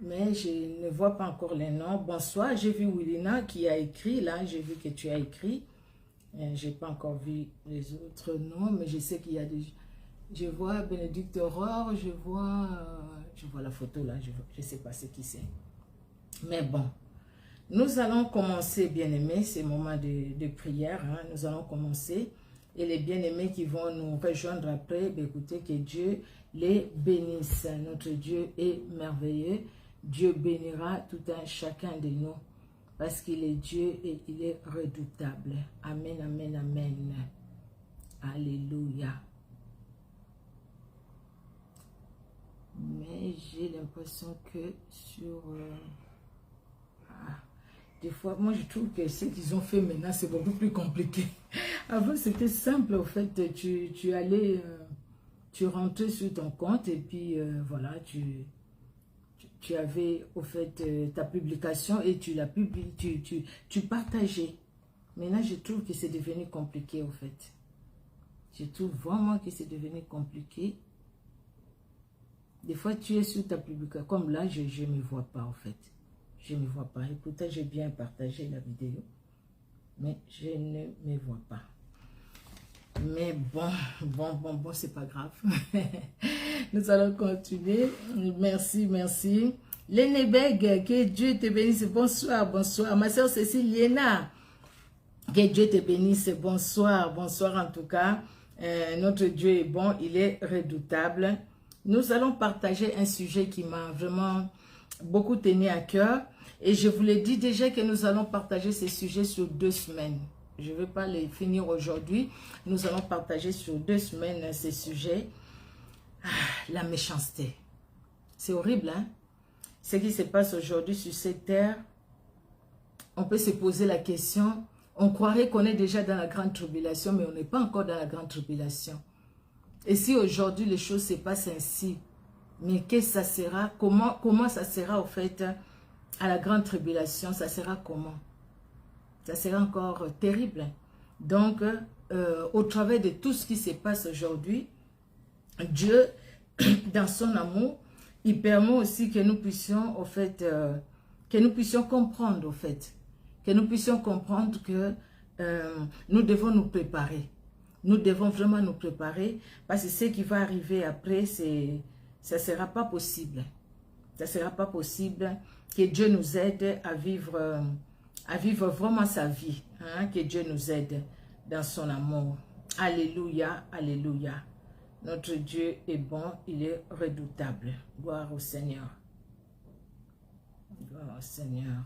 mais je ne vois pas encore les noms. Bonsoir, j'ai vu Willina qui a écrit, là, j'ai vu que tu as écrit. Je n'ai pas encore vu les autres noms, mais je sais qu'il y a des... Je vois Bénédicte Aurore, je vois la photo là, je ne sais pas ce qui c'est. Mais bon, nous allons commencer, bien-aimés, ces moments de prière, hein, nous allons commencer. Et les bien-aimés qui vont nous rejoindre après, ben écoutez, que Dieu les bénisse. Notre Dieu est merveilleux. Dieu bénira tout un chacun de nous, parce qu'il est Dieu et il est redoutable. Amen, amen, amen. Alléluia. Mais j'ai l'impression que sur... des fois, moi je trouve que ce qu'ils ont fait maintenant, c'est beaucoup plus compliqué. Avant, c'était simple, au fait, tu allais, tu rentrais sur ton compte et puis voilà, tu avais, au fait, ta publication et tu la publies, tu partageais. Maintenant, je trouve que c'est devenu compliqué, au fait. Je trouve vraiment que c'est devenu compliqué. Des fois, tu es sur ta publication. Comme là, je ne me vois pas, en fait. Je ne me vois pas. Et pourtant, j'ai bien partagé la vidéo. Mais je ne me vois pas. Mais bon, c'est pas grave. Nous allons continuer. Merci, merci. Lénébeg, que Dieu te bénisse. Bonsoir, bonsoir. Ma soeur Cécile Liena, que Dieu te bénisse. Bonsoir, bonsoir en tout cas. Notre Dieu est bon, il est redoutable. Nous allons partager un sujet qui m'a vraiment beaucoup tenu à cœur. Et je vous l'ai dit déjà que nous allons partager ces sujets sur 2 semaines. Je ne vais pas les finir aujourd'hui. Nous allons partager sur 2 semaines ces sujets. La méchanceté. C'est horrible, hein? Ce qui se passe aujourd'hui sur cette terre, on peut se poser la question. On croirait qu'on est déjà dans la grande tribulation, mais on n'est pas encore dans la grande tribulation. Et si aujourd'hui les choses se passent ainsi, mais qu'est-ce que ça sera? Comment ça sera au fait à la grande tribulation? Ça sera comment? Ça sera encore terrible. Donc, au travers de tout ce qui se passe aujourd'hui, Dieu, dans son amour, il permet aussi que nous puissions, au fait, que nous puissions comprendre, au fait, que nous puissions comprendre que nous devons nous préparer. Nous devons vraiment nous préparer parce que ce qui va arriver après, ça ne sera pas possible. Ça ne sera pas possible que Dieu nous aide à vivre vraiment sa vie. Hein? Que Dieu nous aide dans son amour. Alléluia, alléluia. Notre Dieu est bon, il est redoutable. Gloire au Seigneur. Gloire au Seigneur.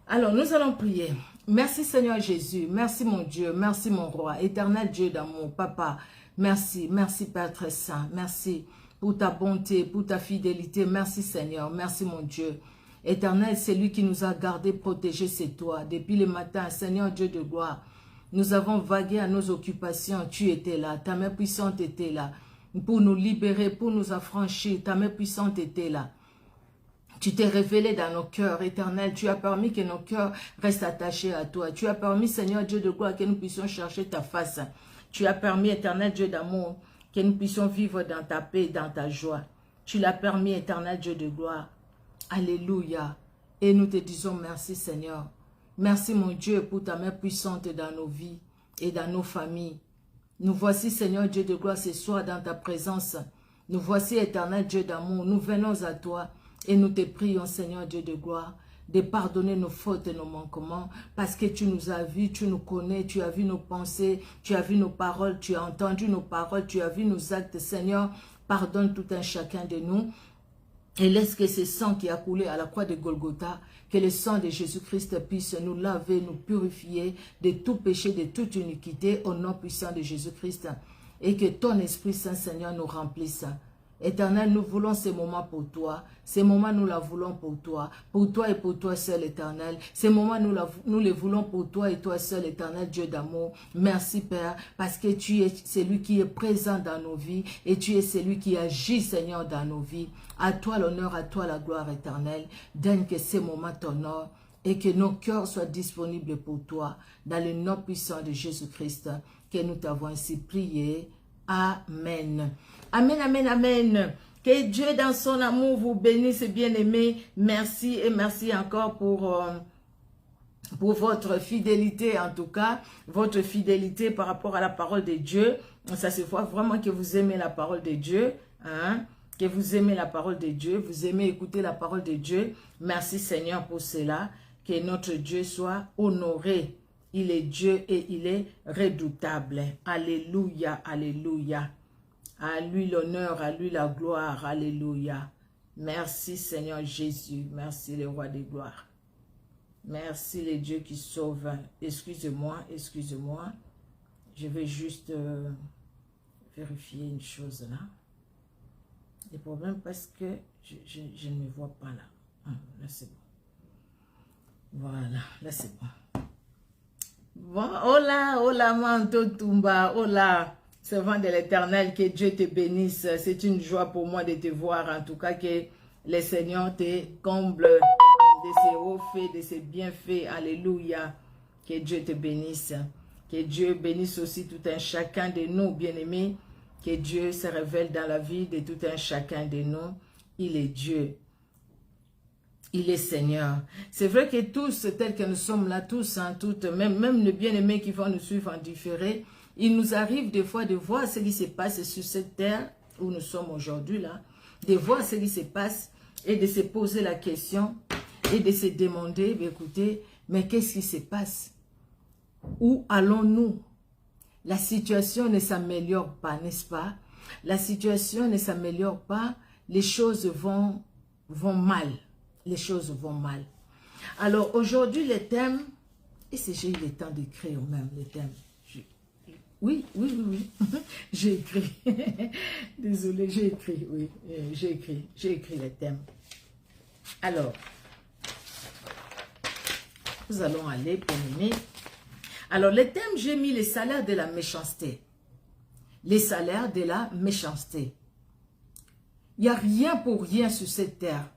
Alors, nous allons prier. Merci Seigneur Jésus, merci mon Dieu, merci mon roi, éternel Dieu d'amour, Papa, merci, merci Père très saint, merci pour ta bonté, pour ta fidélité, merci Seigneur, merci mon Dieu. Éternel, c'est lui qui nous a gardés, protégés, c'est toi. Depuis le matin, Seigneur Dieu de gloire, nous avons vagué à nos occupations, tu étais là, ta main puissante était là, pour nous libérer, pour nous affranchir, ta main puissante était là. Tu t'es révélé dans nos cœurs, éternel. Tu as permis que nos cœurs restent attachés à toi. Tu as permis, Seigneur Dieu de gloire, que nous puissions chercher ta face. Tu as permis, éternel Dieu d'amour, que nous puissions vivre dans ta paix et dans ta joie. Tu l'as permis, éternel Dieu de gloire. Alléluia. Et nous te disons merci, Seigneur. Merci, mon Dieu, pour ta main puissante dans nos vies et dans nos familles. Nous voici, Seigneur Dieu de gloire, ce soir dans ta présence. Nous voici, éternel Dieu d'amour. Nous venons à toi. Et nous te prions, Seigneur Dieu de gloire, de pardonner nos fautes et nos manquements, parce que tu nous as vus, tu nous connais, tu as vu nos pensées, tu as vu nos paroles, tu as entendu nos paroles, tu as vu nos actes, Seigneur. Pardonne tout un chacun de nous. Et laisse que ce sang qui a coulé à la croix de Golgotha, que le sang de Jésus-Christ puisse nous laver, nous purifier de tout péché, de toute iniquité, au nom puissant de Jésus-Christ. Et que ton Esprit Saint, Seigneur, nous remplisse. Éternel, nous voulons ces moments pour toi. Ces moments, nous la voulons pour toi et pour toi seul, éternel. Ces moments, nous les voulons pour toi et toi seul, éternel Dieu d'amour. Merci, Père, parce que tu es celui qui est présent dans nos vies et tu es celui qui agit, Seigneur, dans nos vies. À toi l'honneur, à toi la gloire éternelle. Donne que ces moments t'honorent et que nos cœurs soient disponibles pour toi. Dans le nom puissant de Jésus-Christ, que nous t'avons ainsi prié. Amen. Amen, amen, amen. Que Dieu dans son amour vous bénisse, bien-aimés. Merci et merci encore pour votre fidélité, en tout cas, votre fidélité par rapport à la parole de Dieu. Ça se voit vraiment que vous aimez la parole de Dieu, hein? Que vous aimez la parole de Dieu, vous aimez écouter la parole de Dieu. Merci Seigneur pour cela. Que notre Dieu soit honoré. Il est Dieu et il est redoutable. Alléluia, alléluia. À lui l'honneur, à lui la gloire. Alléluia. Merci Seigneur Jésus. Merci le roi des gloires. Merci les dieux qui sauvent. Excusez-moi, excusez-moi. Je vais juste vérifier une chose là. Le problème parce que je ne me vois pas là. Là c'est bon. Voilà, là c'est bon. Bon, hola, hola Manto Tumba, hola, servant de l'Éternel, que Dieu te bénisse. C'est une joie pour moi de te voir, en tout cas que le Seigneur te comble de ses hauts faits, de ses bienfaits. Alléluia. Que Dieu te bénisse. Que Dieu bénisse aussi tout un chacun de nous, bien-aimés. Que Dieu se révèle dans la vie de tout un chacun de nous. Il est Dieu. Il est Seigneur. C'est vrai que tous, tels que nous sommes là, tous, hein, toutes, même les bien-aimés qui vont nous suivre en différé, il nous arrive des fois de voir ce qui se passe sur cette terre où nous sommes aujourd'hui, là, de voir ce qui se passe et de se poser la question et de se demander, écoutez, mais qu'est-ce qui se passe? Où allons-nous? La situation ne s'améliore pas, n'est-ce pas? La situation ne s'améliore pas, les choses vont mal. Les choses vont mal. Alors aujourd'hui, les thèmes, et c'est j'ai eu le temps d'écrire même les thèmes. Oui. J'ai écrit. Désolée, j'ai écrit, oui. J'ai écrit les thèmes. Alors, nous allons aller pour mener. Alors, les thèmes, j'ai mis les salaires de la méchanceté. Les salaires de la méchanceté. Il n'y a rien pour rien sur cette terre.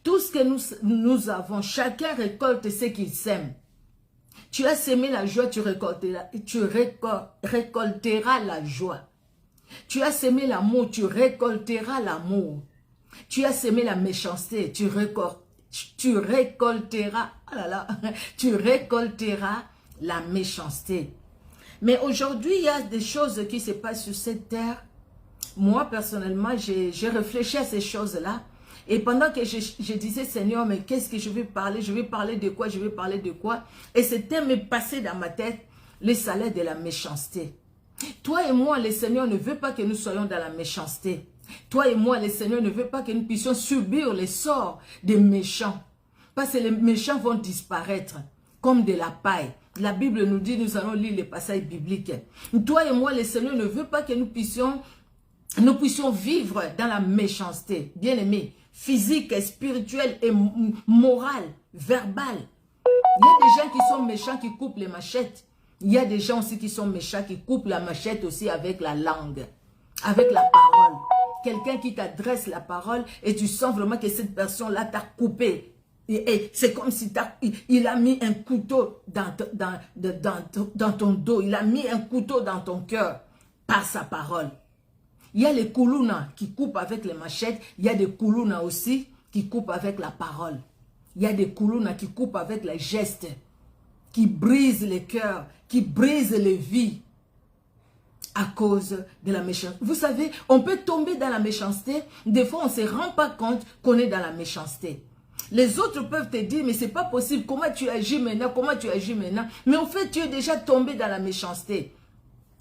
Tout ce que nous avons, chacun récolte ce qu'il sème. Tu as sémé la joie, tu récolteras la joie. Tu as sémé l'amour, tu récolteras l'amour. Tu as sémé la méchanceté, tu récolteras, tu récolteras la méchanceté. Mais aujourd'hui, il y a des choses qui se passent sur cette terre. Moi, personnellement, j'ai réfléchi à ces choses-là. Et pendant que je disais, Seigneur, mais qu'est-ce que je vais parler? Je vais parler de quoi? Je vais parler de quoi? Et ce thème est passé dans ma tête, les salaires de la méchanceté. Toi et moi, le Seigneur ne veut pas que nous soyons dans la méchanceté. Toi et moi, le Seigneur ne veut pas que nous puissions subir les sorts des méchants. Parce que les méchants vont disparaître comme de la paille. La Bible nous dit, nous allons lire les passages bibliques. Toi et moi, le Seigneur ne veut pas que nous puissions vivre dans la méchanceté. Bien-aimés, physique, spirituelle et morale, verbale. Il y a des gens qui sont méchants qui coupent les machettes. Il y a des gens aussi qui sont méchants qui coupent la machette aussi avec la langue, avec la parole. Quelqu'un qui t'adresse la parole et tu sens vraiment que cette personne-là t'a coupé. Et c'est comme si il a mis un couteau dans ton dos. Il a mis un couteau dans ton cœur par sa parole. Il y a les koulouna qui coupent avec les machettes. Il y a des koulouna aussi qui coupent avec la parole. Il y a des koulouna qui coupent avec les gestes, qui brisent les cœurs, qui brisent les vies à cause de la méchanceté. Vous savez, on peut tomber dans la méchanceté. Des fois, on ne se rend pas compte qu'on est dans la méchanceté. Les autres peuvent te dire, mais c'est pas possible. Comment tu agis maintenant? Comment tu agis maintenant? Mais en fait, tu es déjà tombé dans la méchanceté.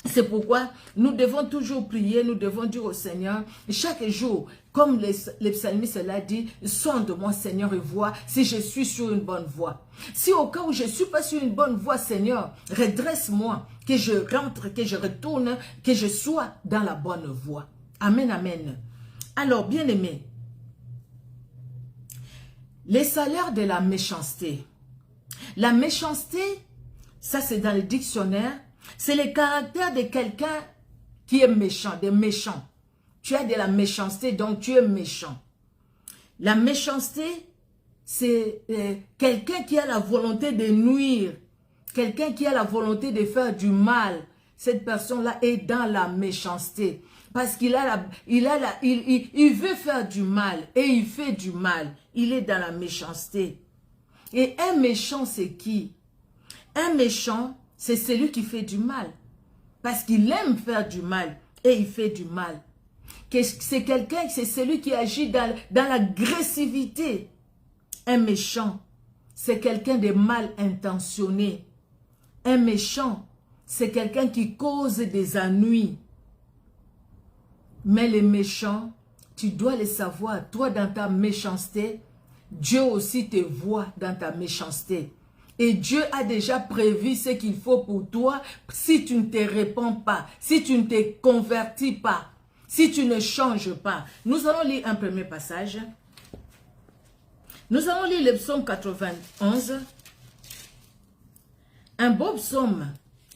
C'est pourquoi nous devons toujours prier, nous devons dire au Seigneur, chaque jour, comme les psalmistes l'a dit, sonde-moi Seigneur et vois si je suis sur une bonne voie. Si au cas où je ne suis pas sur une bonne voie, Seigneur, redresse-moi, que je rentre, que je retourne, que je sois dans la bonne voie. Amen, amen. Alors, bien-aimés, les salaires de la méchanceté. La méchanceté, ça c'est dans le dictionnaire, c'est le caractère de quelqu'un qui est méchant, des méchants. Tu as de la méchanceté, donc tu es méchant. La méchanceté, c'est quelqu'un qui a la volonté de nuire, quelqu'un qui a la volonté de faire du mal. Cette personne-là est dans la méchanceté. parce il veut faire du mal et il fait du mal. Il est dans la méchanceté. Et un méchant, c'est qui? Un méchant, c'est celui qui fait du mal. Parce qu'il aime faire du mal et il fait du mal. C'est quelqu'un, c'est celui qui agit dans l'agressivité. Un méchant, c'est quelqu'un de mal intentionné. Un méchant, c'est quelqu'un qui cause des ennuis. Mais les méchants, tu dois les savoir. Toi, dans ta méchanceté, Dieu aussi te voit dans ta méchanceté. Et Dieu a déjà prévu ce qu'il faut pour toi si tu ne te réponds pas, si tu ne te convertis pas, si tu ne changes pas. Nous allons lire un premier passage. Nous allons lire le psaume 91. Un beau psaume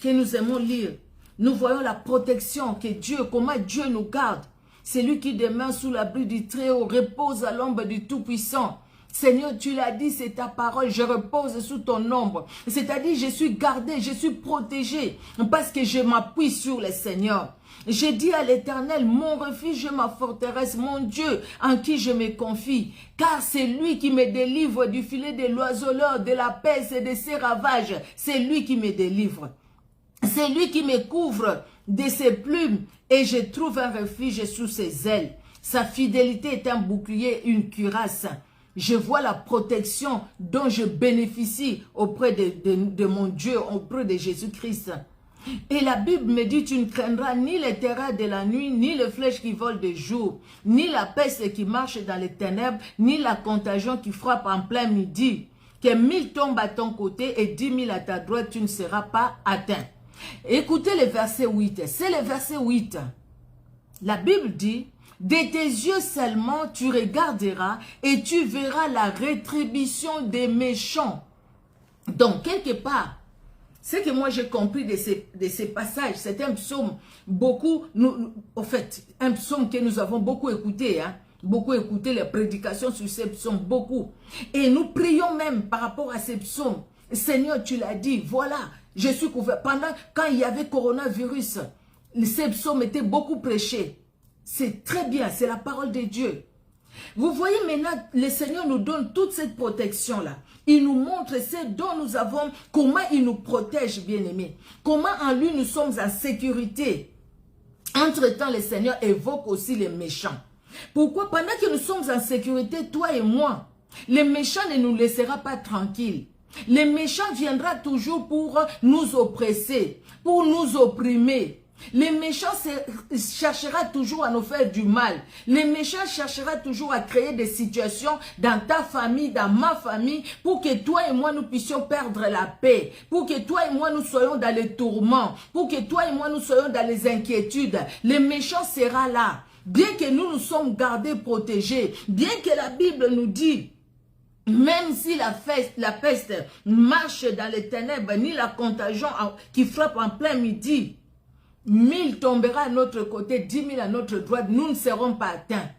que nous aimons lire. Nous voyons la protection que Dieu, comment Dieu nous garde. C'est lui qui demeure sous l'abri du Très-Haut, repose à l'ombre du Tout-Puissant. Seigneur, tu l'as dit, c'est ta parole, je repose sous ton ombre. C'est-à-dire, je suis gardé, je suis protégé, parce que je m'appuie sur le Seigneur. J'ai dit à l'Éternel, mon refuge, ma forteresse, mon Dieu, en qui je me confie. Car c'est lui qui me délivre du filet de l'oiseleur, de la peste et de ses ravages. C'est lui qui me délivre. C'est lui qui me couvre de ses plumes et je trouve un refuge sous ses ailes. Sa fidélité est un bouclier, une cuirasse. Je vois la protection dont je bénéficie auprès de mon Dieu, auprès de Jésus-Christ. Et la Bible me dit, tu ne craindras ni les terreurs de la nuit, ni les flèches qui volent de jour, ni la peste qui marche dans les ténèbres, ni la contagion qui frappe en plein midi. Que 1000 tombent à ton côté et 10 000 à ta droite, tu ne seras pas atteint. Écoutez le verset 8. C'est le verset 8. La Bible dit, de tes yeux seulement tu regarderas et tu verras la rétribution des méchants. Donc, quelque part, ce que moi j'ai compris de ces passages, c'est un psaume un psaume que nous avons beaucoup écouté, hein. Beaucoup écouté les prédications sur ces psaumes, beaucoup. Et nous prions même par rapport à ces psaumes. Seigneur, tu l'as dit, voilà, je suis couvert. Quand il y avait coronavirus, ces psaumes étaient beaucoup prêchés. C'est très bien, c'est la parole de Dieu. Vous voyez maintenant, le Seigneur nous donne toute cette protection-là. Il nous montre ce dont nous avons, comment il nous protège, bien-aimés. Comment en lui nous sommes en sécurité. Entre-temps, le Seigneur évoque aussi les méchants. Pourquoi? Pendant que nous sommes en sécurité, toi et moi, les méchants ne nous laissera pas tranquilles. Les méchants viendront toujours pour nous oppresser, pour nous opprimer. Les méchants chercheront toujours à nous faire du mal. Les méchants chercheront toujours à créer des situations dans ta famille, dans ma famille, pour que toi et moi nous puissions perdre la paix, pour que toi et moi nous soyons dans les tourments, pour que toi et moi nous soyons dans les inquiétudes. Les méchants seront là. Bien que nous nous sommes gardés, protégés, bien que la Bible nous dit, même si la peste marche dans les ténèbres, ni la contagion qui frappe en plein midi, 1000 tombera à notre côté, 10 000 à notre droite, nous ne serons pas atteints.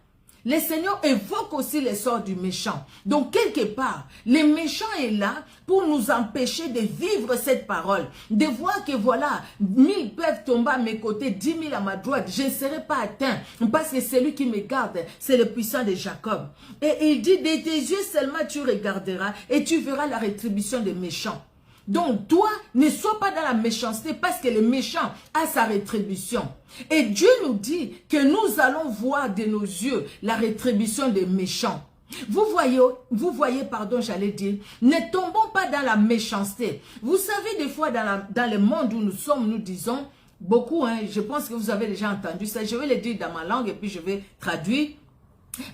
Le Seigneur évoque aussi les sorts du méchant. Donc, quelque part, le méchant est là pour nous empêcher de vivre cette parole. De voir que voilà, 1000 peuvent tomber à mes côtés, 10 000 à ma droite. Je ne serai pas atteint parce que celui qui me garde, c'est le puissant de Jacob. Et il dit, de tes yeux seulement tu regarderas et tu verras la rétribution des méchants. Donc, toi, ne sois pas dans la méchanceté parce que le méchant a sa rétribution. Et Dieu nous dit que nous allons voir de nos yeux la rétribution des méchants. Vous voyez, pardon, j'allais dire, ne tombons pas dans la méchanceté. Vous savez, des fois, dans le monde où nous sommes, nous disons, beaucoup, hein, je pense que vous avez déjà entendu ça, je vais le dire dans ma langue et puis je vais traduire.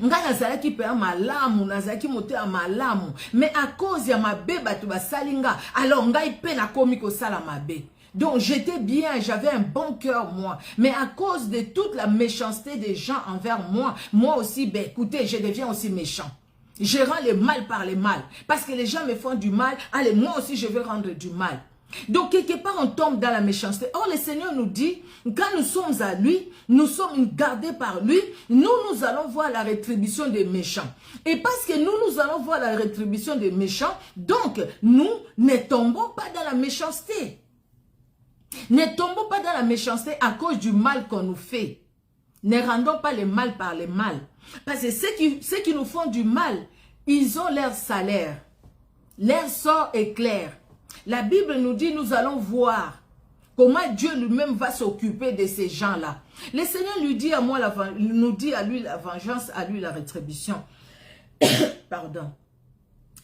Nga nazalaki pe malamu, nazalaki moto ya malamu, mais à cause ya mabe batu basalinga, alors ngai pe nakomi kosala mabe. Donc j'étais bien, j'avais un bon cœur moi, mais à cause de toute la méchanceté des gens envers moi, moi aussi, ben écoutez, je deviens aussi méchant. Je rends le mal par le mal, parce que les gens me font du mal, allez, moi aussi je vais rendre du mal. Donc, quelque part, on tombe dans la méchanceté. Or, le Seigneur nous dit, quand nous sommes à lui, nous sommes gardés par lui, nous allons voir la rétribution des méchants. Et parce que nous allons voir la rétribution des méchants, donc, nous ne tombons pas dans la méchanceté. Ne tombons pas dans la méchanceté à cause du mal qu'on nous fait. Ne rendons pas le mal par le mal. Parce que ceux qui nous font du mal, ils ont leur salaire. Leur sort est clair. La Bible nous dit, nous allons voir comment Dieu lui-même va s'occuper de ces gens-là. Le Seigneur lui dit à moi, nous dit à lui la vengeance, à lui la rétribution. Pardon.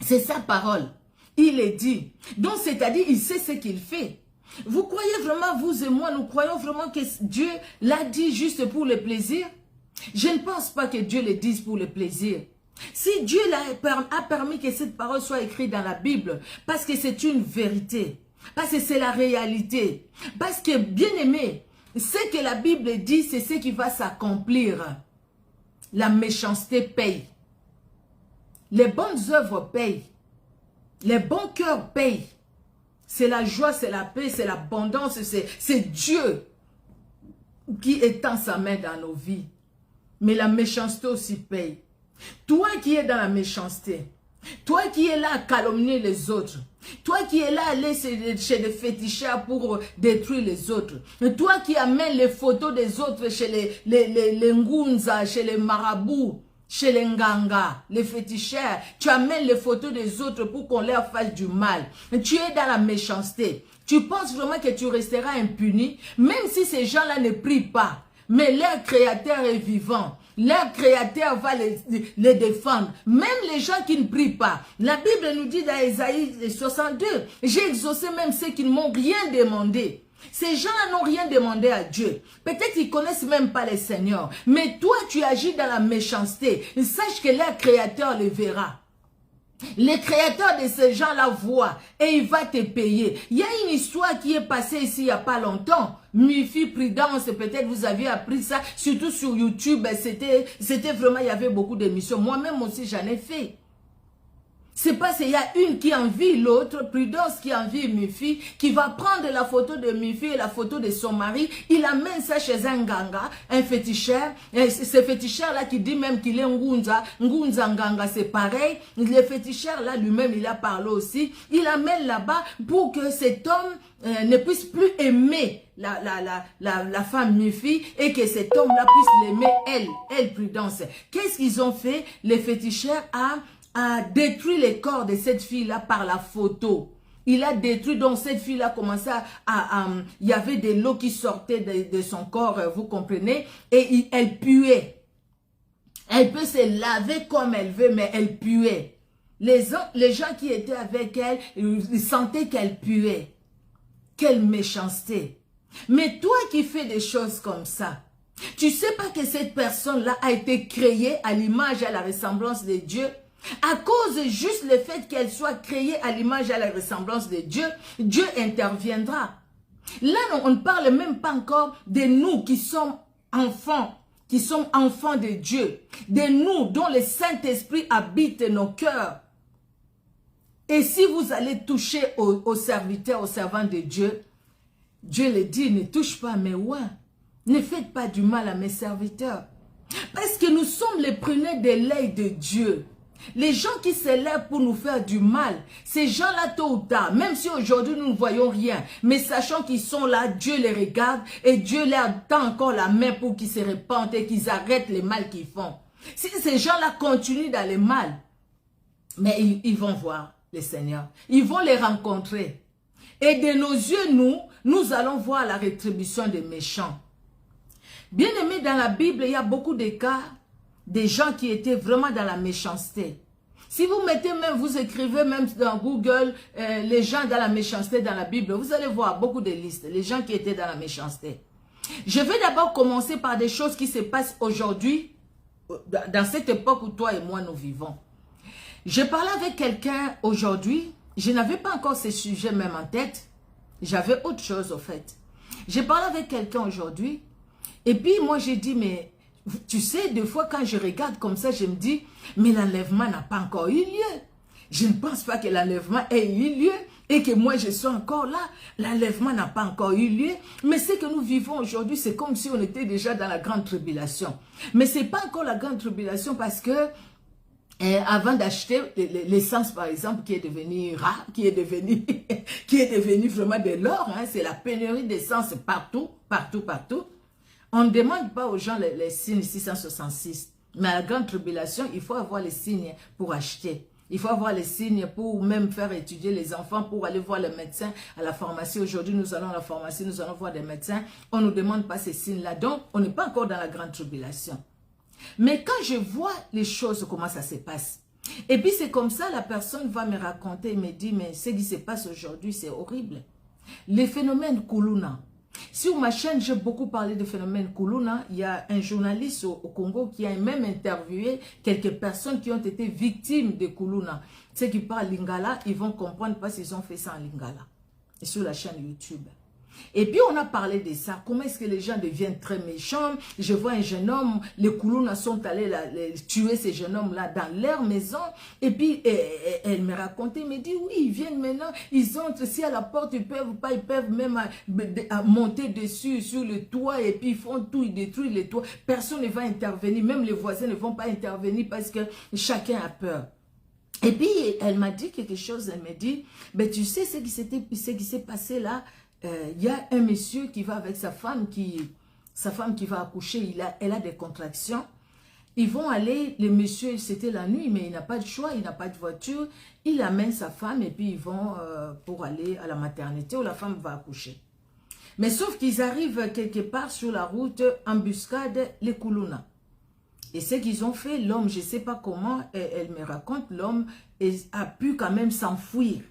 C'est sa parole. Il est dit. Donc, c'est-à-dire, il sait ce qu'il fait. Vous croyez vraiment, vous et moi, nous croyons vraiment que Dieu l'a dit juste pour le plaisir? Je ne pense pas que Dieu le dise pour le plaisir. Si Dieu a permis que cette parole soit écrite dans la Bible, parce que c'est une vérité, parce que c'est la réalité, parce que, bien aimé, ce que la Bible dit, c'est ce qui va s'accomplir. La méchanceté paye. Les bonnes œuvres payent. Les bons cœurs payent. C'est la joie, c'est la paix, c'est l'abondance, c'est Dieu qui étend sa main dans nos vies. Mais la méchanceté aussi paye. Toi qui es dans la méchanceté, toi qui es là à calomnier les autres, toi qui es là à aller chez les féticheurs pour détruire les autres, toi qui amènes les photos des autres chez les ngunza, chez les marabouts, chez les nganga, les féticheurs, tu amènes les photos des autres pour qu'on leur fasse du mal. Tu es dans la méchanceté. Tu penses vraiment que tu resteras impuni, même si ces gens-là ne prient pas. Mais leur créateur est vivant. Leur créateur va les défendre. Même les gens qui ne prient pas. La Bible nous dit dans Ésaïe 62, j'ai exaucé même ceux qui ne m'ont rien demandé. Ces gens-là n'ont rien demandé à Dieu. Peut-être qu'ils ne connaissent même pas le Seigneur. Mais toi, tu agis dans la méchanceté. Sache que leur créateur le verra. Le créateur de ces gens-là voit et il va te payer. Il y a une histoire qui est passée ici il n'y a pas longtemps. Murphy Prudence, peut-être vous aviez appris ça, surtout sur YouTube. C'était vraiment, il y avait beaucoup d'émissions. Moi-même aussi, j'en ai fait. C'est parce qu'il y a une qui envie l'autre, Prudence qui envie Murphy, qui va prendre la photo de Murphy et la photo de son mari, il amène ça chez un ganga, un féticheur, et ce féticheur-là qui dit même qu'il est Ngunza, Ngunza Nganga, c'est pareil, le féticheur-là lui-même, il a parlé aussi, il amène là-bas pour que cet homme ne puisse plus aimer la femme Murphy et que cet homme-là puisse l'aimer, elle, Prudence. Qu'est-ce qu'ils ont fait? Les féticheurs a détruit le corps de cette fille-là par la photo. Il a détruit, donc cette fille-là commençait il y avait des lots qui sortaient de son corps, vous comprenez, et elle puait. Elle peut se laver comme elle veut, mais elle puait. Les gens qui étaient avec elle, ils sentaient qu'elle puait. Quelle méchanceté. Mais toi qui fais des choses comme ça, tu sais pas que cette personne-là a été créée à l'image et à la ressemblance de Dieu? À cause juste le fait qu'elle soit créée à l'image et à la ressemblance de Dieu, Dieu interviendra. Là, on ne parle même pas encore de nous qui sommes enfants de Dieu, de nous dont le Saint-Esprit habite nos cœurs. Et si vous allez toucher aux serviteurs, aux servants de Dieu, Dieu le dit, ne touche pas mes oins, ne faites pas du mal à mes serviteurs. Parce que nous sommes les prunelles de l'œil de Dieu. Les gens qui s'élèvent pour nous faire du mal, ces gens-là tôt ou tard, même si aujourd'hui nous ne voyons rien, mais sachant qu'ils sont là, Dieu les regarde et Dieu leur tend encore la main pour qu'ils se repentent et qu'ils arrêtent les mal qu'ils font. Si ces gens-là continuent dans le mal, mais ils vont voir le Seigneur, ils vont les rencontrer. Et de nos yeux, nous allons voir la rétribution des méchants. Bien aimé, dans la Bible, il y a beaucoup de cas des gens qui étaient vraiment dans la méchanceté. Si vous mettez même, vous écrivez même dans Google, les gens dans la méchanceté dans la Bible, vous allez voir beaucoup de listes, les gens qui étaient dans la méchanceté. Je vais d'abord commencer par des choses qui se passent aujourd'hui, dans cette époque où toi et moi nous vivons. Je parlais avec quelqu'un aujourd'hui, je n'avais pas encore ce sujet même en tête, j'avais autre chose au fait. J'ai parlé avec quelqu'un aujourd'hui, et puis moi j'ai dit, mais tu sais, des fois quand je regarde comme ça, je me dis, mais l'enlèvement n'a pas encore eu lieu. Je ne pense pas que l'enlèvement ait eu lieu et que moi je sois encore là. L'enlèvement n'a pas encore eu lieu. Mais ce que nous vivons aujourd'hui, c'est comme si on était déjà dans la grande tribulation. Mais ce n'est pas encore la grande tribulation parce que avant d'acheter l'essence par exemple qui est devenue rare, qui est devenue vraiment de l'or, hein, c'est la pénurie d'essence partout. On ne demande pas aux gens les signes 666. Mais à la grande tribulation, il faut avoir les signes pour acheter. Il faut avoir les signes pour même faire étudier les enfants, pour aller voir les médecins à la pharmacie. Aujourd'hui, nous allons à la pharmacie, nous allons voir des médecins. On ne nous demande pas ces signes-là. Donc, on n'est pas encore dans la grande tribulation. Mais quand je vois les choses, comment ça se passe, et puis c'est comme ça, la personne va me raconter, me dit, mais ce qui se passe aujourd'hui, c'est horrible. Les phénomènes Kuluna. Sur ma chaîne, j'ai beaucoup parlé de phénomène Kuluna. Il y a un journaliste au Congo qui a même interviewé quelques personnes qui ont été victimes de Kuluna. Ceux qui parlent lingala, ils vont comprendre parce qu'ils ont fait ça en lingala. Et sur la chaîne YouTube. Et puis on a parlé de ça, comment est-ce que les gens deviennent très méchants. Je vois un jeune homme, les Kuluna sont allés tuer ces jeunes hommes-là dans leur maison. Et puis elle me racontait, elle me dit, oui, ils viennent maintenant, ils entrent, si à la porte, ils peuvent pas, ils peuvent même monter dessus, sur le toit, et puis ils font tout, ils détruisent les toits. Personne ne va intervenir, même les voisins ne vont pas intervenir parce que chacun a peur. Et puis elle m'a dit quelque chose, elle m'a dit, ben, tu sais ce qui s'est passé là. Il y a un monsieur qui va avec sa femme qui va accoucher, elle a des contractions. Ils vont aller, le monsieur, c'était la nuit, mais il n'a pas de choix, il n'a pas de voiture. Il amène sa femme et puis ils vont pour aller à la maternité où la femme va accoucher. Mais sauf qu'ils arrivent quelque part sur la route, embuscade, les Kuluna. Et ce qu'ils ont fait, l'homme, je ne sais pas comment, elle me raconte, l'homme a pu quand même s'enfuir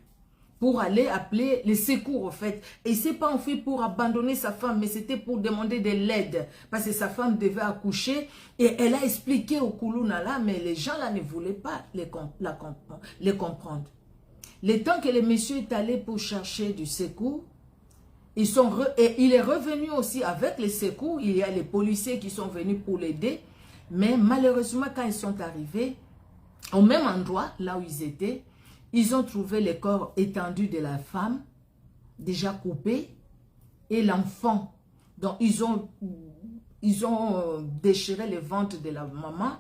pour aller appeler les secours, en fait. Et il ne s'est pas enfui pour abandonner sa femme, mais c'était pour demander de l'aide. Parce que sa femme devait accoucher. Et elle a expliqué au Kuluna là, mais les gens là ne voulaient pas les comprendre. Le temps que le monsieur est allé pour chercher du secours, et il est revenu aussi avec les secours. Il y a les policiers qui sont venus pour l'aider. Mais malheureusement, quand ils sont arrivés, au même endroit, là où ils étaient, ils ont trouvé le corps étendu de la femme, déjà coupé, et l'enfant. Donc, ils ont déchiré le ventre de la maman,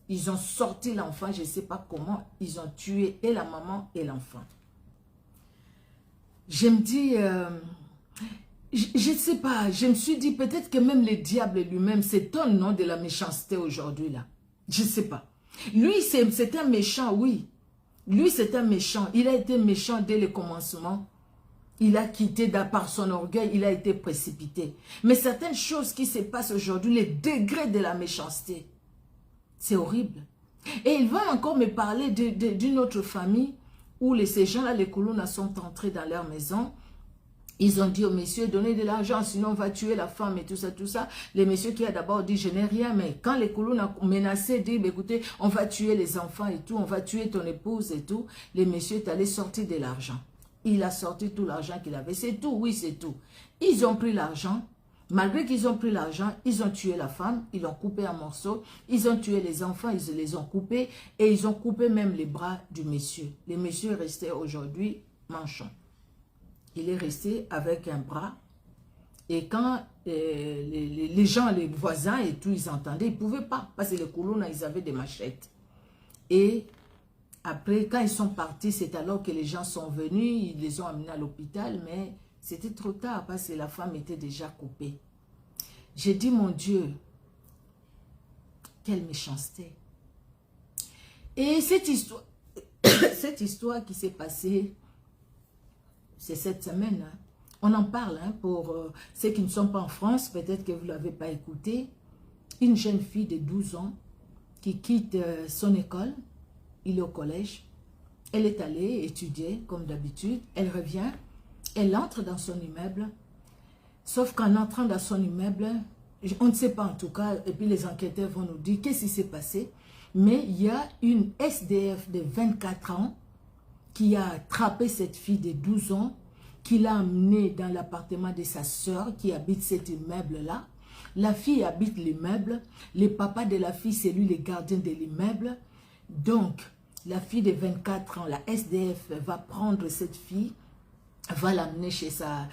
ils ont sorti l'enfant, je ne sais pas comment, ils ont tué et la maman et l'enfant. Je me dis, je ne sais pas, je me suis dit peut-être que même le diable lui-même s'étonne, non, de la méchanceté aujourd'hui là. Je ne sais pas. Lui, c'est un méchant, oui. Lui, c'est un méchant. Il a été méchant dès le commencement. Il a quitté par son orgueil. Il a été précipité. Mais certaines choses qui se passent aujourd'hui, les degrés de la méchanceté, c'est horrible. Et il va encore me parler d'une autre famille où ces gens-là, les Kuluna, sont entrés dans leur maison. Ils ont dit au monsieur, donnez de l'argent, sinon on va tuer la femme et tout ça, tout ça. Le monsieur qui a d'abord dit, je n'ai rien, mais quand les Kuluna ont menacé, dit, écoutez, on va tuer les enfants et tout, on va tuer ton épouse et tout, le monsieur est allé sortir de l'argent. Il a sorti tout l'argent qu'il avait, c'est tout, oui, c'est tout. Ils ont pris l'argent, malgré qu'ils ont pris l'argent, ils ont tué la femme, ils l'ont coupé en morceaux, ils ont tué les enfants, ils les ont coupés, et ils ont coupé même les bras du monsieur. Le monsieur est resté aujourd'hui manchon. Il est resté avec un bras. Et quand les gens, les voisins et tout, ils entendaient, ils ne pouvaient pas. Parce que les Kuluna, ils avaient des machettes. Et après, quand ils sont partis, c'est alors que les gens sont venus. Ils les ont amenés à l'hôpital. Mais c'était trop tard parce que la femme était déjà coupée. J'ai dit, mon Dieu, quelle méchanceté. Et cette histoire qui s'est passée, c'est cette semaine, hein. On en parle hein, pour ceux qui ne sont pas en France, peut-être que vous ne l'avez pas écouté. Une jeune fille de 12 ans qui quitte son école, il est au collège, elle est allée étudier comme d'habitude, elle revient, elle entre dans son immeuble, sauf qu'en entrant dans son immeuble, on ne sait pas en tout cas, et puis les enquêteurs vont nous dire qu'est-ce qui s'est passé, mais il y a une SDF de 24 ans qui a attrapé cette fille de 12 ans, qui l'a amenée dans l'appartement de sa sœur qui habite cet immeuble-là. La fille habite l'immeuble. Le papa de la fille, c'est lui le gardien de l'immeuble. Donc, la fille de 24 ans, la SDF, va prendre cette fille, va l'amener chez sa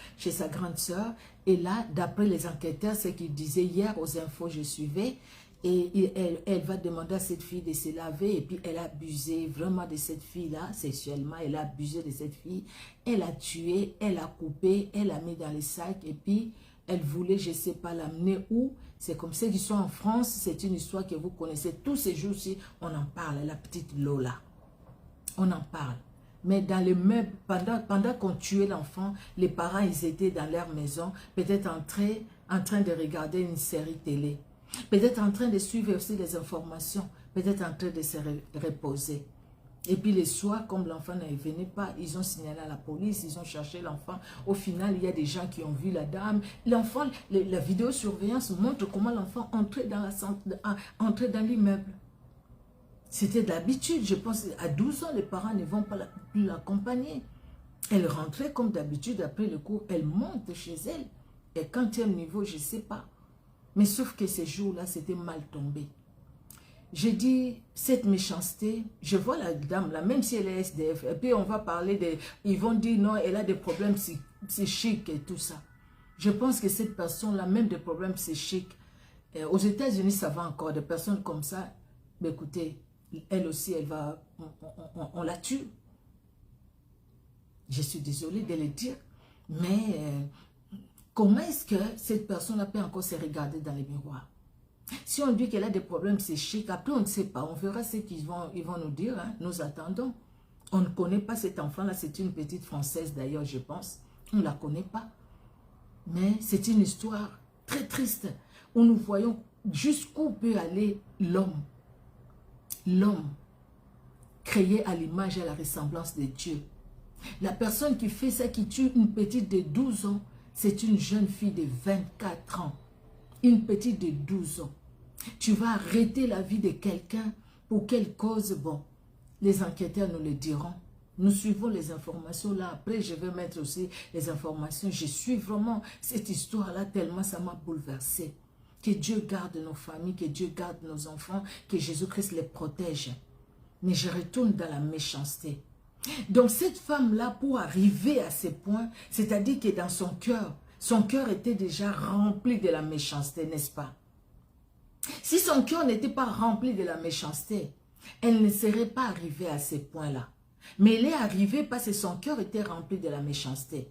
grande sœur. Et là, d'après les enquêteurs, ce qu'ils disaient hier aux infos, je suivais, et elle va demander à cette fille de se laver et puis elle a abusé vraiment de cette fille-là, sexuellement, elle a abusé de cette fille, elle a tué, elle a coupé, elle a mis dans les sacs et puis Elle voulait, je ne sais pas, l'amener où. C'est comme ceux qui sont en France, c'est une histoire que vous connaissez. Tous ces jours-ci, on en parle, la petite Lola. On en parle. Mais dans les meubles, pendant qu'on tuait l'enfant, les parents, ils étaient dans leur maison, peut-être en train de regarder une série télé. Peut-être en train de suivre aussi les informations. Peut-être en train de se reposer. Et puis les soirs, comme l'enfant ne venait pas, ils ont signalé à la police, ils ont cherché l'enfant. Au final, il y a des gens qui ont vu la dame. L'enfant, la vidéosurveillance montre comment l'enfant entrait dans l'immeuble. C'était d'habitude, je pense, à 12 ans, les parents ne vont pas plus l'accompagner. Elle rentrait comme d'habitude, après le cours, elle monte chez elle. Et quand il y a le niveau, je ne sais pas. Mais sauf que ces jours-là, c'était mal tombé. J'ai dit, cette méchanceté, je vois la dame là, même si elle est SDF, et puis on va parler de, ils vont dire non, elle a des problèmes psychiques et tout ça. Je pense que cette personne-là, même des problèmes psychiques, aux États-Unis, ça va encore, des personnes comme ça, mais écoutez, elle aussi, elle va, on la tue. Je suis désolée de le dire, mais comment est-ce que cette personne-là peut encore se regarder dans les miroirs? Si on dit qu'elle a des problèmes psychiques, après on ne sait pas, on verra ce qu'ils vont nous dire, hein. Nous attendons. On ne connaît pas cet enfant-là, c'est une petite Française d'ailleurs, je pense. On ne la connaît pas. Mais c'est une histoire très triste, où nous voyons jusqu'où peut aller l'homme. L'homme, créé à l'image et à la ressemblance de Dieu. La personne qui fait ça, qui tue une petite de 12 ans, c'est une jeune fille de 24 ans. Une petite de 12 ans. Tu vas arrêter la vie de quelqu'un pour quelle cause? Bon, les enquêteurs nous le diront. Nous suivons les informations là. Après, je vais mettre aussi les informations. Je suis vraiment cette histoire-là tellement ça m'a bouleversée. Que Dieu garde nos familles, que Dieu garde nos enfants, que Jésus-Christ les protège. Mais je retourne dans la méchanceté. Donc cette femme-là, pour arriver à ce point, c'est-à-dire que dans son cœur était déjà rempli de la méchanceté, n'est-ce pas? Si son cœur n'était pas rempli de la méchanceté, elle ne serait pas arrivée à ce point-là. Mais elle est arrivée parce que son cœur était rempli de la méchanceté.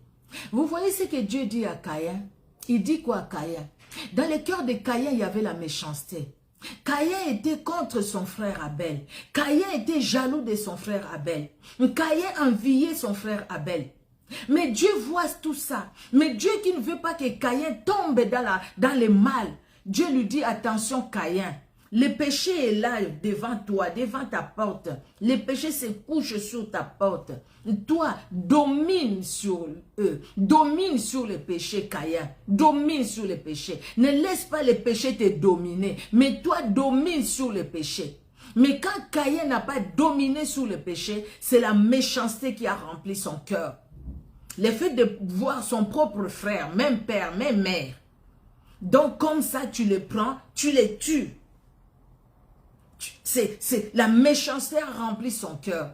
Vous voyez ce que Dieu dit à Caïn? Il dit quoi à Caïn? Dans le cœur de Caïn, il y avait la méchanceté. Caïn était contre son frère Abel. Caïn était jaloux de son frère Abel. Caïn enviait son frère Abel. Mais Dieu voit tout ça. Mais Dieu qui ne veut pas que Caïn tombe dans le mal. Dieu lui dit, attention Caïn, le péché est là devant toi, devant ta porte. Le péché se couche sur ta porte. Toi, domine sur eux. Domine sur le péché, Caïn. Domine sur le péché. Ne laisse pas le péché te dominer. Mais toi, domine sur le péché. Mais quand Caïn n'a pas dominé sur le péché, c'est la méchanceté qui a rempli son cœur. Le fait de voir son propre frère, même père, même mère. Donc comme ça, tu les prends, tu les tues. La méchanceté a rempli son cœur.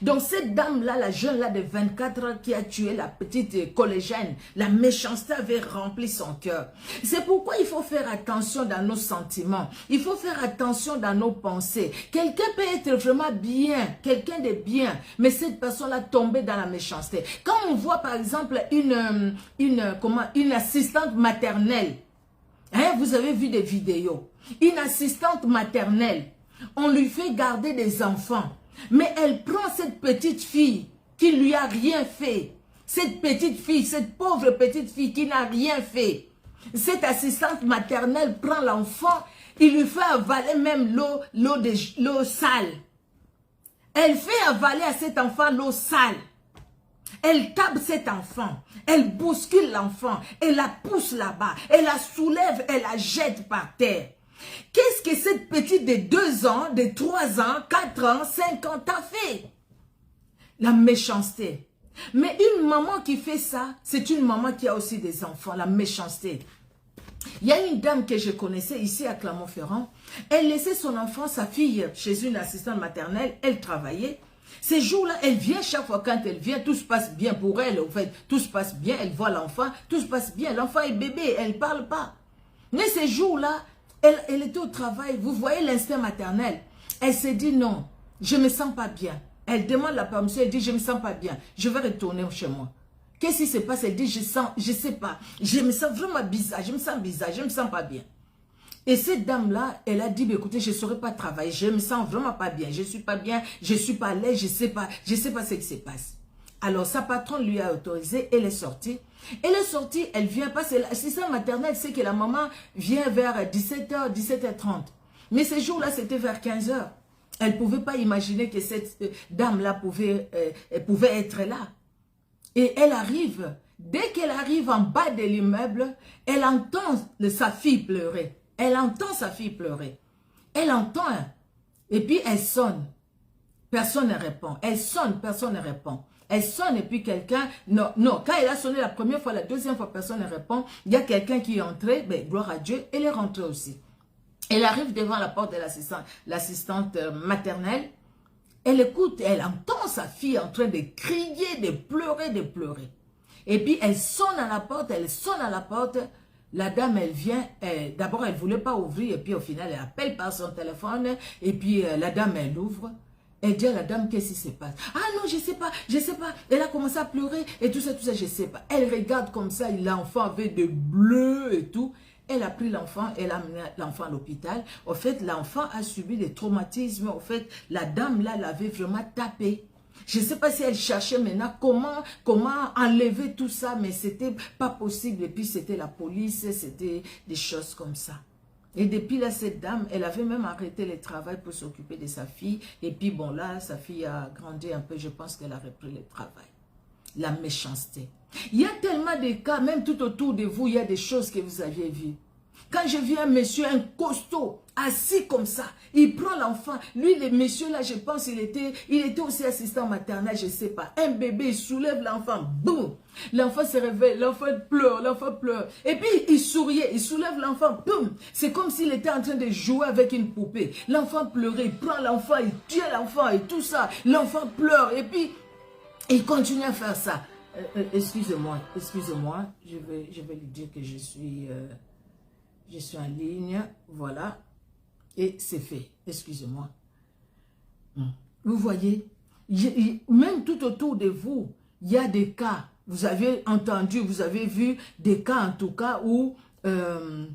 Donc cette dame-là, la jeune-là de 24 ans qui a tué la petite collégienne, la méchanceté avait rempli son cœur. C'est pourquoi il faut faire attention dans nos sentiments. Il faut faire attention dans nos pensées. Quelqu'un peut être vraiment bien, quelqu'un de bien, mais cette personne-là tombée dans la méchanceté. Quand on voit par exemple une assistante maternelle, hein, vous avez vu des vidéos, une assistante maternelle, on lui fait garder des enfants. Mais elle prend cette petite fille qui lui a rien fait. Cette petite fille, cette pauvre petite fille qui n'a rien fait. Cette assistante maternelle prend l'enfant, il lui fait avaler même l'eau sale. Elle fait avaler à cet enfant l'eau sale. Elle tape cet enfant, elle bouscule l'enfant, elle la pousse là-bas, elle la soulève, elle la jette par terre. Qu'est-ce que cette petite de 2 ans, de 3 ans, 4 ans, 5 ans t'a fait? La méchanceté. Mais une maman qui fait ça, c'est une maman qui a aussi des enfants, la méchanceté. Il y a une dame que je connaissais ici à Clermont-Ferrand, elle laissait son enfant, sa fille, chez une assistante maternelle, elle travaillait. Ces jours-là, elle vient chaque fois quand elle vient, tout se passe bien pour elle, en fait, tout se passe bien, elle voit l'enfant, tout se passe bien, l'enfant est bébé, elle ne parle pas. Mais ces jours-là, elle était au travail, vous voyez l'instinct maternel. Elle s'est dit non, je ne me sens pas bien. Elle demande la permission, elle dit je ne me sens pas bien, je vais retourner chez moi. Qu'est-ce qui se passe? Elle dit, je sais pas. Je me sens vraiment bizarre, je me sens pas bien. Et cette dame-là, elle a dit, écoutez, je ne saurais pas travailler, je me sens vraiment pas bien, je ne suis pas bien, je ne suis pas à l'aise, je sais pas ce qui se passe. Alors, sa patronne lui a autorisé, elle est sortie. Elle est sortie, elle vient pas, c'est l'assistante maternelle, c'est que la maman vient vers 17h, 17h30. Mais ce jour-là, c'était vers 15h. Elle ne pouvait pas imaginer que cette dame-là pouvait être là. Et elle arrive, dès qu'elle arrive en bas de l'immeuble, elle entend sa fille pleurer. Elle entend sa fille pleurer. Elle entend. Et puis elle sonne. Personne ne répond. Elle sonne, personne ne répond. Elle sonne et puis quelqu'un... Non, quand elle a sonné la première fois, la deuxième fois, personne ne répond. Il y a quelqu'un qui est entré, mais gloire à Dieu, elle est rentrée aussi. Elle arrive devant la porte de l'assistante maternelle. Elle écoute, elle entend sa fille en train de crier, de pleurer. Et puis elle sonne à la porte, La dame, elle vient, d'abord elle ne voulait pas ouvrir, et puis au final, elle appelle par son téléphone, et puis la dame, elle ouvre. Elle dit à la dame, qu'est-ce qui se passe? Ah non, je sais pas. Elle a commencé à pleurer, et tout ça, je sais pas. Elle regarde comme ça, l'enfant avait de bleu et tout. Elle a pris l'enfant, elle a amené l'enfant à l'hôpital. Au fait, l'enfant a subi des traumatismes. Au fait, la dame là l'avait vraiment tapé. Je ne sais pas si elle cherchait maintenant comment enlever tout ça, mais c'était pas possible. Et puis c'était la police, c'était des choses comme ça. Et depuis là, cette dame, elle avait même arrêté le travail pour s'occuper de sa fille. Et puis bon là, sa fille a grandi un peu, je pense qu'elle a repris le travail. La méchanceté. Il y a tellement de cas, même tout autour de vous, il y a des choses que vous aviez vues. Quand je vis un monsieur, un costaud, assis comme ça, il prend l'enfant. Lui, le monsieur là, je pense, il était aussi assistant maternel, je ne sais pas. Un bébé, il soulève l'enfant, boum. L'enfant se réveille, l'enfant pleure. Et puis, il souriait, il soulève l'enfant, boum. C'est comme s'il était en train de jouer avec une poupée. L'enfant pleurait, il prend l'enfant, il tue l'enfant et tout ça. L'enfant pleure et puis, il continue à faire ça. Excusez-moi, je vais lui dire que je suis en ligne, voilà, et c'est fait, excusez-moi. Vous voyez, même tout autour de vous, il y a des cas, vous avez entendu, vous avez vu des cas en tout cas où comment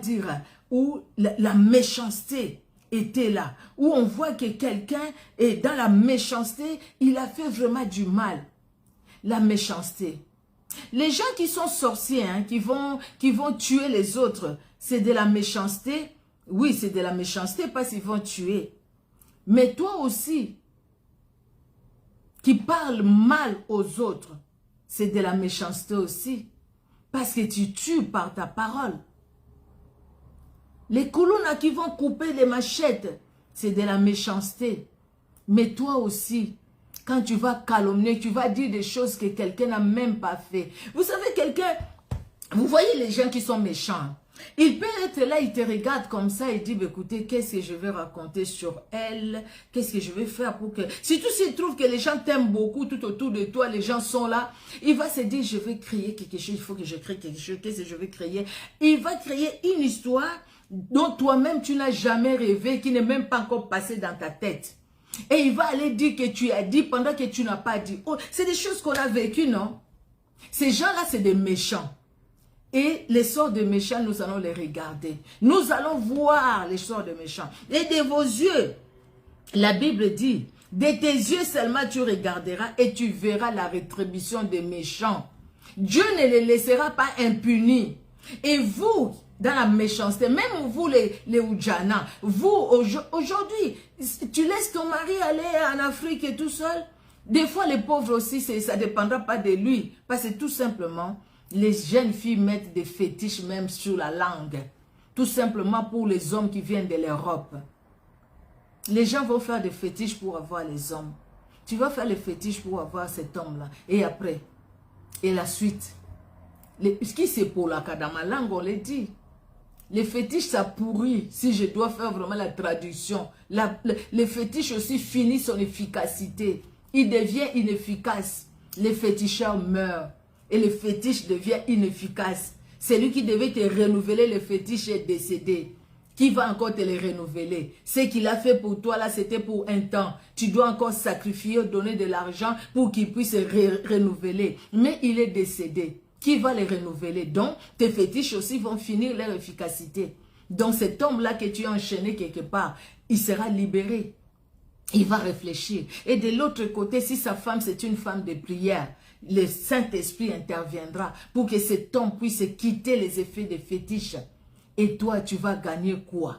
dire, où la méchanceté était là, où on voit que quelqu'un est dans la méchanceté, il a fait vraiment du mal. La méchanceté. Les gens qui sont sorciers, hein, qui vont tuer les autres, c'est de la méchanceté. Oui, c'est de la méchanceté parce qu'ils vont tuer. Mais toi aussi, qui parles mal aux autres, c'est de la méchanceté aussi. Parce que tu tues par ta parole. Les colonnes qui vont couper les machettes, c'est de la méchanceté. Mais toi aussi, quand tu vas calomnier, tu vas dire des choses que quelqu'un n'a même pas fait. Vous savez, quelqu'un, vous voyez les gens qui sont méchants. Il peut être là, il te regarde comme ça et dit, écoutez, qu'est-ce que je vais raconter sur elle? Qu'est-ce que je vais faire pour que... Surtout s'il trouve que les gens t'aiment beaucoup, tout autour de toi, les gens sont là, il va se dire, je vais créer quelque chose, il faut que je crée quelque chose, qu'est-ce que je vais créer? Il va créer une histoire dont toi-même tu n'as jamais rêvé, qui n'est même pas encore passée dans ta tête. Et il va aller dire que tu as dit pendant que tu n'as pas dit. Oh, c'est des choses qu'on a vécues, non? Ces gens-là, c'est des méchants. Et les sorts de méchants, nous allons les regarder. Nous allons voir les sorts de méchants. Et de vos yeux, la Bible dit, de tes yeux seulement tu regarderas et tu verras la rétribution des méchants. Dieu ne les laissera pas impunis. Et vous, dans la méchanceté, même vous les Oudjana, vous aujourd'hui, tu laisses ton mari aller en Afrique et tout seul. Des fois les pauvres aussi, ça ne dépendra pas de lui. Parce que tout simplement, les jeunes filles mettent des fétiches même sur la langue. Tout simplement pour les hommes qui viennent de l'Europe. Les gens vont faire des fétiches pour avoir les hommes. Tu vas faire les fétiches pour avoir cet homme-là. Et après, et la suite. Ce qui c'est pour la dans ma langue, on le dit. Les fétiches, ça pourrit, si je dois faire vraiment la traduction. Les fétiches aussi finissent son efficacité. Il devient inefficace. Les féticheurs meurent. Et le fétiche devient inefficace. Celui qui devait te renouveler le fétiche est décédé. qui va encore te les renouveler. Ce qu'il a fait pour toi là, c'était pour un temps. Tu dois encore sacrifier, donner de l'argent pour qu'il puisse renouveler. Mais il est décédé. Qui va les renouveler? Donc, tes fétiches aussi vont finir leur efficacité. Donc, cet homme-là que tu as enchaîné quelque part, il sera libéré. Il va réfléchir. Et de l'autre côté, si sa femme, c'est une femme de prière, le Saint-Esprit interviendra pour que cet homme puisse quitter les effets des fétiches. Et toi, tu vas gagner quoi?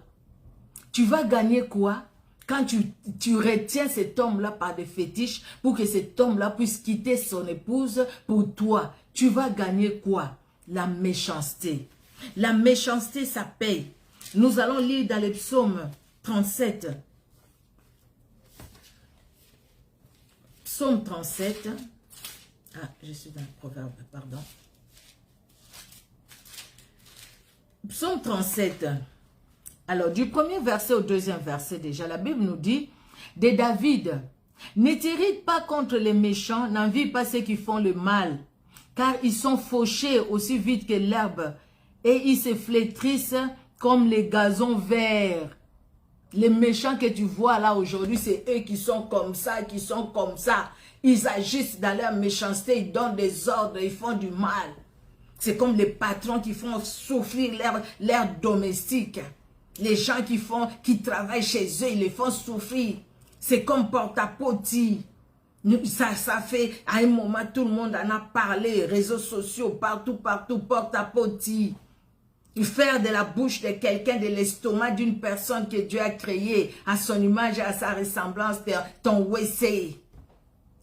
Tu vas gagner quoi quand tu retiens cet homme-là par des fétiches pour que cet homme-là puisse quitter son épouse pour toi? Tu vas gagner quoi? La méchanceté. La méchanceté, ça paye. Nous allons lire dans le psaume 37. Psaume 37. Ah, je suis dans le proverbe, pardon. Psaume 37. Alors, du premier verset au deuxième verset déjà, la Bible nous dit, de David, ne t'irrite pas contre les méchants, n'envie pas ceux qui font le mal, car ils sont fauchés aussi vite que l'herbe, et ils se flétrissent comme les gazons verts. Les méchants que tu vois là aujourd'hui, c'est eux qui sont comme ça, qui sont comme ça. Ils agissent dans leur méchanceté, ils donnent des ordres, ils font du mal. C'est comme les patrons qui font souffrir leurs domestiques. Les gens qui travaillent chez eux, ils les font souffrir. C'est comme porte-à-potie. Ça fait, à un moment, tout le monde en a parlé, réseaux sociaux, partout, porte-à-potie. Faire de la bouche de quelqu'un, de l'estomac d'une personne que Dieu a créée, à son image et à sa ressemblance, ton WC.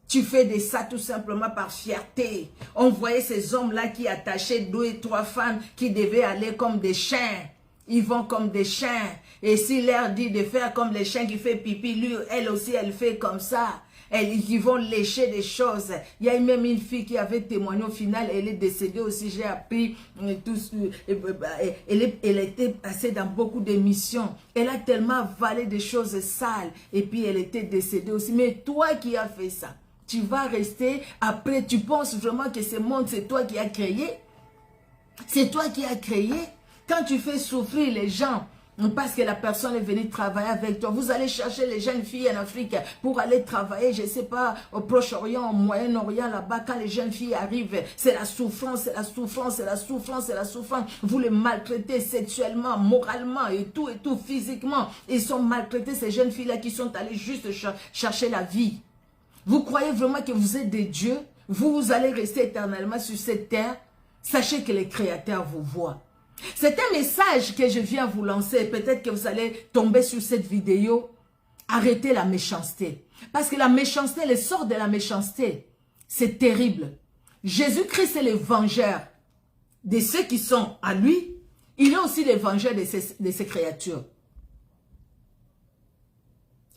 Tu fais de ça tout simplement par fierté. On voyait ces hommes-là qui attachaient 2 et 3 femmes qui devaient aller comme des chiens. Ils vont comme des chiens. Et s'il leur dit de faire comme les chiens qui fait pipi, lui, elle aussi, elle fait comme ça. Ils vont lécher des choses. Il y a même une fille qui avait témoigné au final, elle est décédée aussi, j'ai appris. Elle était passée dans beaucoup d'émissions. Elle a tellement avalé des choses sales. Et puis elle était décédée aussi. Mais toi qui as fait ça, tu vas rester, après tu penses vraiment que ce monde c'est toi qui as créé? C'est toi qui as créé? Quand tu fais souffrir les gens, parce que la personne est venue travailler avec toi, vous allez chercher les jeunes filles en Afrique pour aller travailler, je ne sais pas, au Proche-Orient, au Moyen-Orient, là-bas, quand les jeunes filles arrivent, c'est la souffrance, c'est la souffrance, c'est la souffrance, c'est la souffrance. Vous les maltraitez sexuellement, moralement et tout, physiquement. Ils sont maltraités, ces jeunes filles-là qui sont allées juste chercher la vie. Vous croyez vraiment que vous êtes des dieux? Vous allez rester éternellement sur cette terre? Sachez que les créateurs vous voient. C'est un message que je viens vous lancer. Peut-être que vous allez tomber sur cette vidéo. Arrêtez la méchanceté. Parce que la méchanceté, le sort de la méchanceté, c'est terrible. Jésus-Christ est le vengeur de ceux qui sont à lui. Il est aussi le vengeur de ses créatures.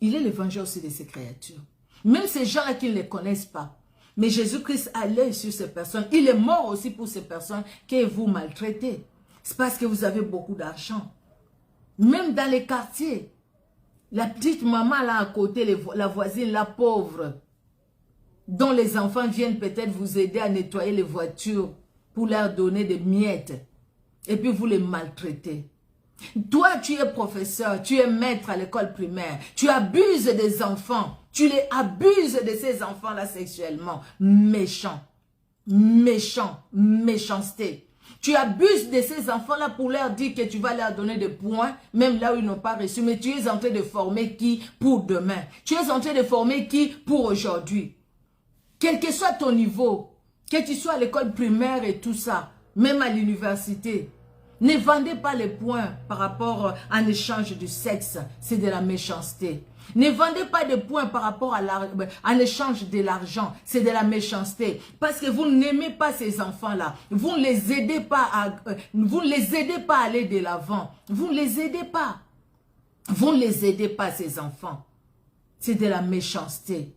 Il est le vengeur aussi de ses créatures. Même ces gens-là qui ne les connaissent pas. Mais Jésus-Christ a l'œil sur ces personnes. Il est mort aussi pour ces personnes que vous maltraitez. C'est parce que vous avez beaucoup d'argent. Même dans les quartiers. La petite maman là à côté, la voisine, la pauvre, dont les enfants viennent peut-être vous aider à nettoyer les voitures pour leur donner des miettes. Et puis vous les maltraitez. Toi, tu es professeur, tu es maître à l'école primaire. Tu abuses des enfants. Tu les abuses de ces enfants-là sexuellement. Méchant. Méchant. Méchanceté. Tu abuses de ces enfants-là pour leur dire que tu vas leur donner des points, même là où ils n'ont pas reçu. Mais tu es en train de former qui pour demain? Tu es en train de former qui pour aujourd'hui? Quel que soit ton niveau, que tu sois à l'école primaire et tout ça, même à l'université, ne vendez pas les points par rapport à l'échange du sexe. C'est de la méchanceté. Ne vendez pas de points par rapport à l'échange de l'argent. C'est de la méchanceté. Parce que vous n'aimez pas ces enfants-là. Vous ne les aidez pas à aller de l'avant. Vous ne les aidez pas. Vous ne les aidez pas, ces enfants. C'est de la méchanceté.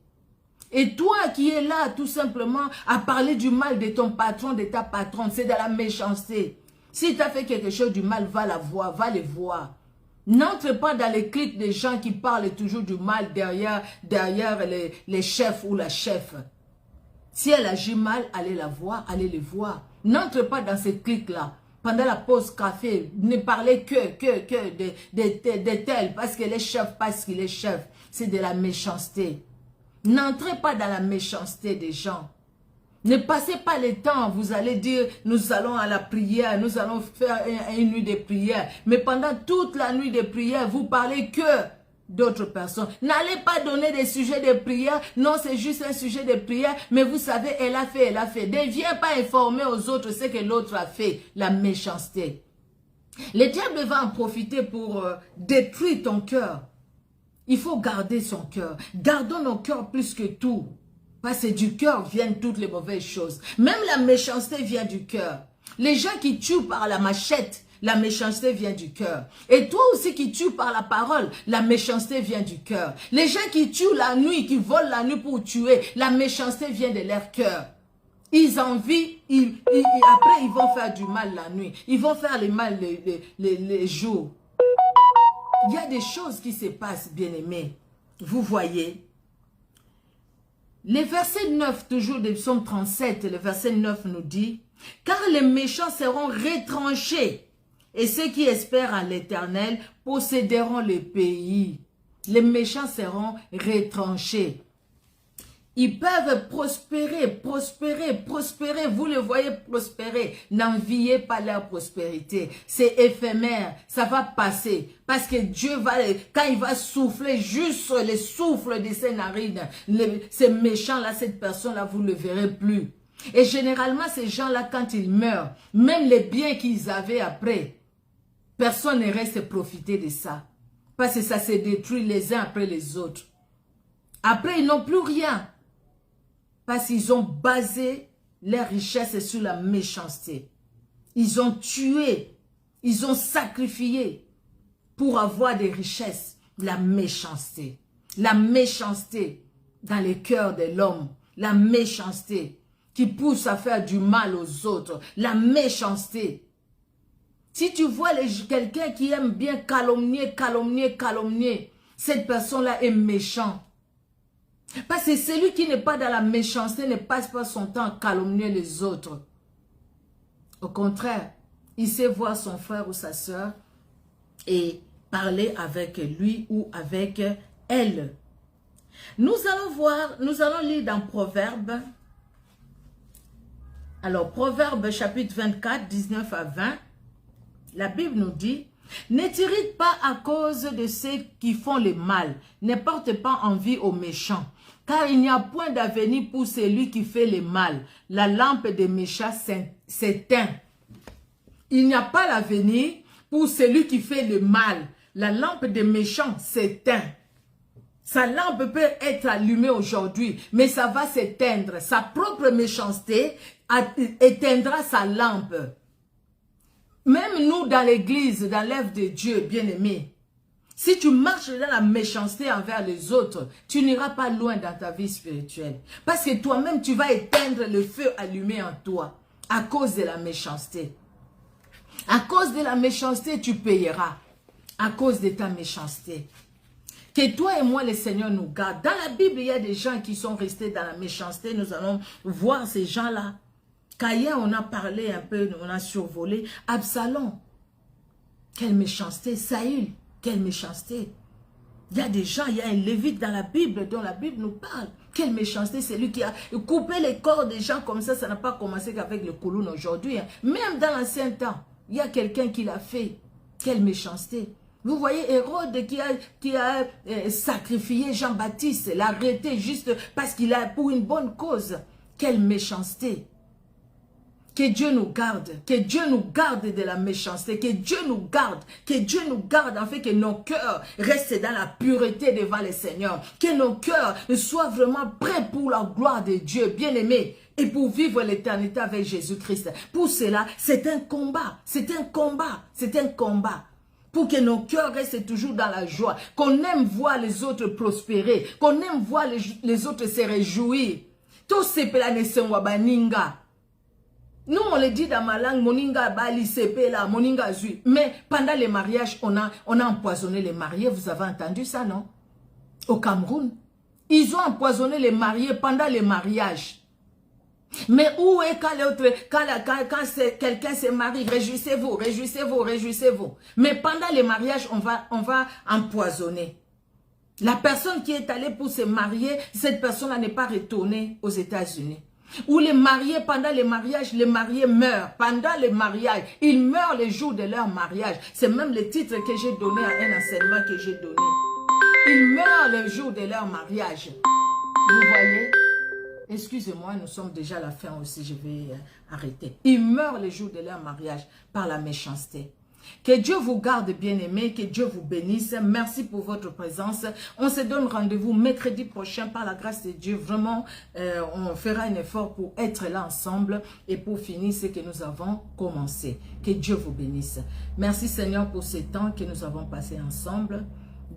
Et toi qui es là tout simplement à parler du mal de ton patron, de ta patronne, c'est de la méchanceté. Si tu as fait quelque chose du mal, va la voir, va les voir. N'entre pas dans les clics des gens qui parlent toujours du mal derrière les chefs ou la chef. Si elle agit mal, allez la voir, allez les voir. N'entre pas dans ces clics-là. pendant la pause café, ne parlez que de tel, parce qu'elle est chef, parce qu'il est chef. C'est de la méchanceté. N'entrez pas dans la méchanceté des gens. Ne passez pas le temps, vous allez dire, nous allons à la prière, nous allons faire une nuit de prière. Mais pendant toute la nuit de prière, vous parlez que d'autres personnes. N'allez pas donner des sujets de prière. Non, c'est juste un sujet de prière. Mais vous savez, elle a fait, elle a fait. Ne viens pas informer aux autres ce que l'autre a fait. La méchanceté. Le diable va en profiter pour détruire ton cœur. Il faut garder son cœur. Gardons nos cœurs plus que tout. Parce que du cœur viennent toutes les mauvaises choses. Même la méchanceté vient du cœur. Les gens qui tuent par la machette, la méchanceté vient du cœur. Et toi aussi qui tues par la parole, la méchanceté vient du cœur. Les gens qui tuent la nuit, qui volent la nuit pour tuer, la méchanceté vient de leur cœur. Ils envient, après ils vont faire du mal la nuit. Ils vont faire le mal les jours. Il y a des choses qui se passent, bien-aimés. Vous voyez. Le verset 9, toujours de Psaume 37, le verset 9 nous dit, « Car les méchants seront retranchés, et ceux qui espèrent en l'Éternel posséderont le pays. » Les méchants seront retranchés. Ils peuvent prospérer, prospérer, prospérer. Vous le voyez prospérer. N'enviez pas leur prospérité. C'est éphémère. Ça va passer. Parce que Dieu va, quand il va souffler, juste le souffle de ses narines, ces méchants-là, cette personne-là, vous ne le verrez plus. Et généralement, ces gens-là, quand ils meurent, même les biens qu'ils avaient après, personne ne reste profiter de ça. Parce que ça se détruit les uns après les autres. Après, ils n'ont plus rien. Parce qu'ils ont basé leur richesse sur la méchanceté. Ils ont tué, ils ont sacrifié pour avoir des richesses. La méchanceté. La méchanceté dans le cœur de l'homme. La méchanceté qui pousse à faire du mal aux autres. La méchanceté. Si tu vois quelqu'un qui aime bien calomnier, calomnier, calomnier, cette personne-là est méchante. Parce que celui qui n'est pas dans la méchanceté ne passe pas son temps à calomnier les autres. Au contraire, il sait voir son frère ou sa soeur et parler avec lui ou avec elle. Nous allons lire dans Proverbes. Alors, Proverbes chapitre 24, 19 à 20. La Bible nous dit, « Ne t'irrite pas à cause de ceux qui font le mal. Ne porte pas envie aux méchants. Car il n'y a point d'avenir pour celui qui fait le mal. La lampe des méchants s'éteint. » Il n'y a pas d'avenir pour celui qui fait le mal. La lampe des méchants s'éteint. Sa lampe peut être allumée aujourd'hui, mais ça va s'éteindre. Sa propre méchanceté éteindra sa lampe. Même nous dans l'église, dans l'œuvre de Dieu, bien-aimés, si tu marches dans la méchanceté envers les autres, tu n'iras pas loin dans ta vie spirituelle. Parce que toi-même, tu vas éteindre le feu allumé en toi à cause de la méchanceté. À cause de la méchanceté, tu payeras. À cause de ta méchanceté. Que toi et moi, le Seigneur nous garde. Dans la Bible, il y a des gens qui sont restés dans la méchanceté. Nous allons voir ces gens-là. Hier, on a parlé un peu, on a survolé. Absalom. Quelle méchanceté. Saül. Quelle méchanceté. Il y a des gens, il y a un lévite dans la Bible, dont la Bible nous parle. Quelle méchanceté. C'est lui qui a coupé les corps des gens comme ça. Ça n'a pas commencé qu'avec le Kouloun aujourd'hui. Hein. Même dans l'ancien temps, il y a quelqu'un qui l'a fait. Quelle méchanceté. Vous voyez Hérode qui a sacrifié Jean-Baptiste, l'a arrêté juste parce qu'il a pour une bonne cause. Quelle méchanceté. Que Dieu nous garde, que Dieu nous garde de la méchanceté, que Dieu nous garde en fait que nos cœurs restent dans la pureté devant le Seigneur, que nos cœurs soient vraiment prêts pour la gloire de Dieu, bien-aimés, et pour vivre l'éternité avec Jésus-Christ. Pour cela, c'est un combat, c'est un combat, c'est un combat. Pour que nos cœurs restent toujours dans la joie, qu'on aime voir les autres prospérer, qu'on aime voir les autres se réjouir. Tout ce pela sont wabaninga. Nous, on le dit dans ma langue, moninga bali sepe la, moninga zui. Mais pendant les mariages, on a empoisonné les mariés. Vous avez entendu ça, non? Au Cameroun. Ils ont empoisonné les mariés pendant les mariages. Mais où est quand l'autre, quand quelqu'un se marie, réjouissez-vous, réjouissez-vous, réjouissez-vous. Mais pendant les mariages, on va empoisonner. La personne qui est allée pour se marier, cette personne-là n'est pas retournée aux États-Unis. Ou les mariés, pendant les mariages, les mariés meurent. Pendant les mariages, ils meurent les jours de leur mariage. C'est même le titre que j'ai donné à un enseignement que j'ai donné. Ils meurent les jours de leur mariage. Vous voyez? Excusez-moi, nous sommes déjà à la fin aussi, je vais arrêter. Ils meurent les jours de leur mariage par la méchanceté. Que Dieu vous garde, bien-aimés, que Dieu vous bénisse. Merci pour votre présence. On se donne rendez-vous mercredi prochain par la grâce de Dieu. Vraiment, on fera un effort pour être là ensemble et pour finir ce que nous avons commencé. Que Dieu vous bénisse. Merci Seigneur pour ce temps que nous avons passé ensemble.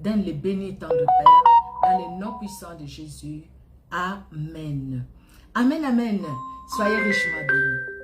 Dans les bénis temps de Père, dans le nom puissant de Jésus. Amen. Amen, amen. Soyez richement bénis.